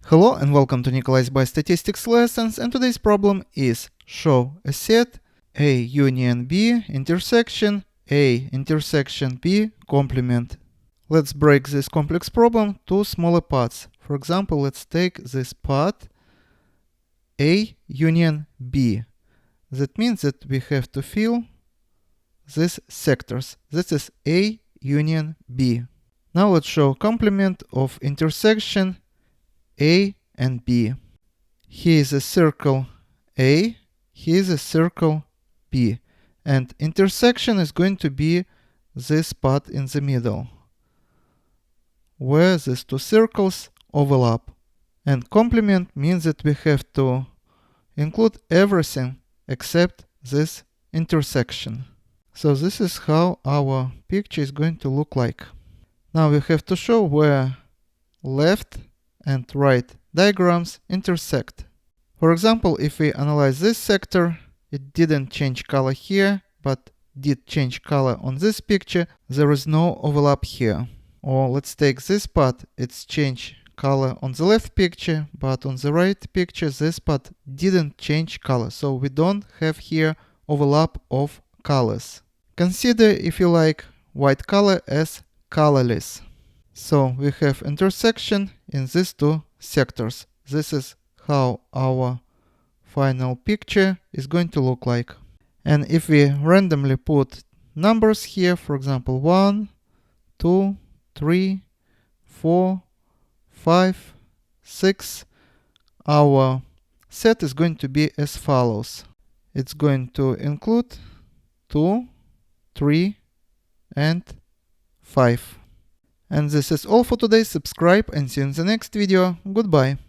Hello and welcome to Nikolai's Biostatistics lessons, and today's problem is show a set A union B intersection A intersection B complement. Let's break this complex problem to smaller parts. For example, let's take this part A union B. That means that we have to fill these sectors. This is A union B. Now let's show complement of intersection A and B. Here is a circle A, here is a circle B, and intersection is going to be this part in the middle, where these two circles overlap. And complement means that we have to include everything except this intersection. So this is how our picture is going to look like. Now we have to show where left and right diagrams intersect. For example, if we analyze this sector, it didn't change color here, but did change color on this picture. There is no overlap here. Or let's take this part, it's changed color on the left picture, but on the right picture this part didn't change color. So we don't have here overlap of colors. Consider, if you like, white color as colorless. So we have intersection in these two sectors. This is how our final picture is going to look like. And if we randomly put numbers here, for example 1, 2, 3, 4, 5, 6, our set is going to be as follows. It's going to include 2, 3, and 5. And this is all for today. Subscribe and see you in the next video. Goodbye.